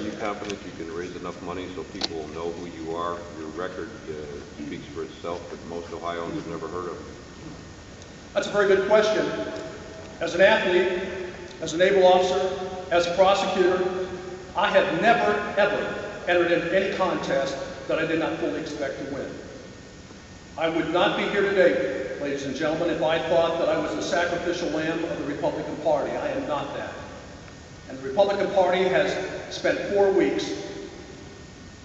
you confident you can raise enough money so people will know who you are? Your record speaks for itself, but most Ohioans have never heard of it. That's a very good question. As an athlete, as a naval officer, as a prosecutor, I have never, ever entered into any contest that I did not fully expect to win. I would not be here today, ladies and gentlemen, if I thought that I was the sacrificial lamb of the Republican Party. I am not that. And the Republican Party has spent 4 weeks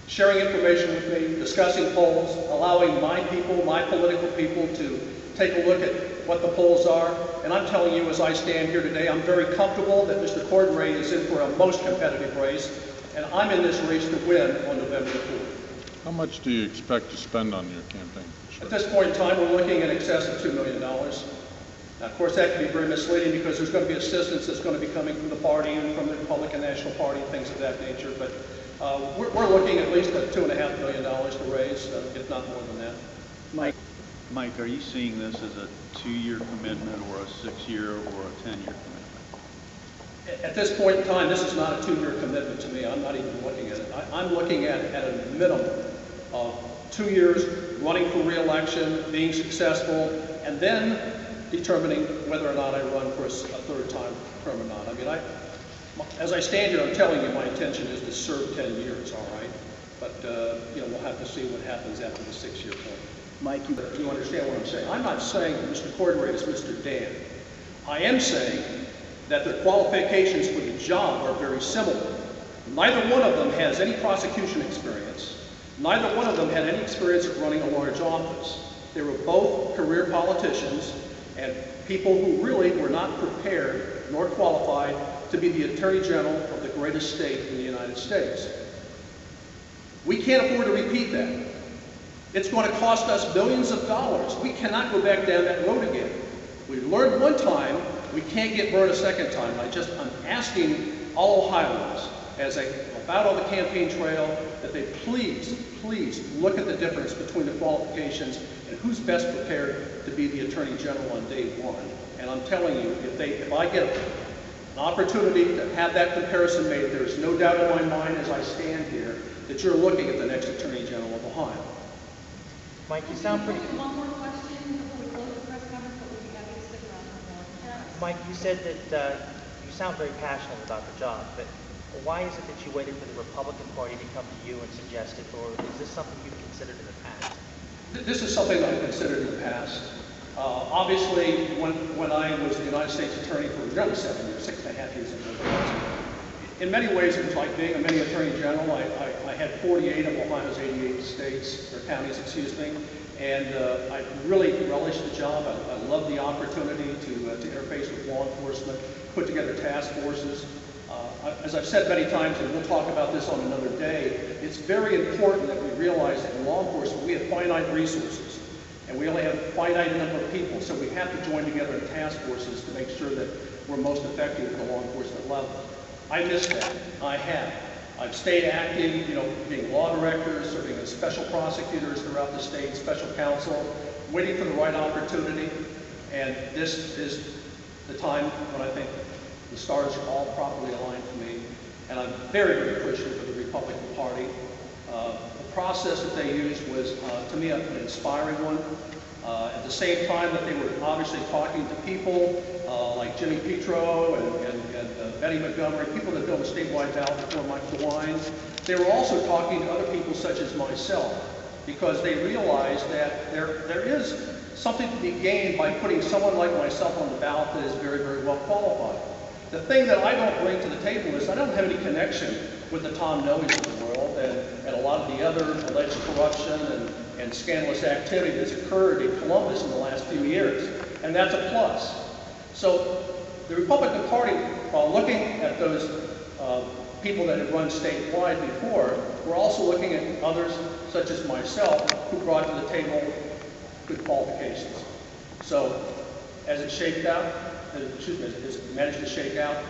sharing information with me, discussing polls, allowing my people, my political people, to take a look at what the polls are. And I'm telling you, as I stand here today, I'm very comfortable that Mr. Cordray is in for a most competitive race, and I'm in this race to win on November the 4th. How much do you expect to spend on your campaign? At this point in time, we're looking in excess of $2 million. Now, of course, that can be very misleading because there's going to be assistance that's going to be coming from the party and from the Republican National Party and things of that nature. But we're looking at least at $2.5 million to raise, if not more than that. Mike, are you seeing this as a 2-year commitment or a 6-year or a 10-year commitment? At this point in time, this is not a 2-year commitment to me. I'm not even looking at it. I'm looking at a minimum of 2 years running for re-election, being successful, and then determining whether or not I run for a third time term or not. I mean, as I stand here, I'm telling you my intention is to serve 10 years, all right? But, you know, we'll have to see what happens after the 6-year point. Mike, you understand what I'm saying? I'm not saying that Mr. Cordray is Mr. Dan. I am saying that their qualifications for the job are very similar. Neither one of them has any prosecution experience. Neither one of them had any experience at running a large office. They were both career politicians and people who really were not prepared nor qualified to be the Attorney General of the greatest state in the United States. We can't afford to repeat that. It's going to cost us billions of dollars. We cannot go back down that road again. We learned one time, we can't get burned a second time. I'm asking all Ohioans, as they about on the campaign trail, that they please look at the difference between the qualifications and who's best prepared to be the Attorney General on day one. And I'm telling you, if I get an opportunity to have that comparison made, there's no doubt in my mind as I stand here that you're looking at the next Attorney General of Ohio. Mike, you sound pretty... One more question before we close the press conference, but we'll be happy to stick around for more. Mike, you said that you sound very passionate about the job, but why is it that you waited for the Republican Party to come to you and suggest it, or is this something you've considered in the past? This is something I've considered in the past. Obviously, when I was the United States Attorney for nearly 7 years, 6.5 years ago, in many ways it was like being a mini Attorney General. I had 48 of Ohio's 88 states, or counties, excuse me, and I really relished the job. I love the opportunity to interface with law enforcement, put together task forces. As I've said many times, and we'll talk about this on another day, it's very important that we realize that in law enforcement we have finite resources, and we only have a finite number of people, so we have to join together in task forces to make sure that we're most effective at the law enforcement level. I miss that. I have. I've stayed active, you know, being law director, serving as special prosecutors throughout the state, special counsel, waiting for the right opportunity, and this is the time when I think the stars are all properly aligned for me, and I'm very, very appreciative of the Republican Party. The process that they used was, to me, an inspiring one. At the same time that they were obviously talking to people like Jimmy Petro and Betty Montgomery, people that built a statewide ballot before Mike DeWine, they were also talking to other people such as myself, because they realized that there is something to be gained by putting someone like myself on the ballot that is very, very well qualified. The thing that I don't bring to the table is I don't have any connection with the Tom Noes of the world and a lot of the other alleged corruption and scandalous activity that's occurred in Columbus in the last few years, and that's a plus. So the Republican Party, while looking at those people that had run statewide before, we're also looking at others such as myself who brought to the table good qualifications. So as it shaped out, as it managed to shake out,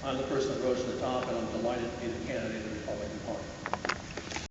I'm the person that rose to the top, and I'm delighted to be the candidate of the Republican Party.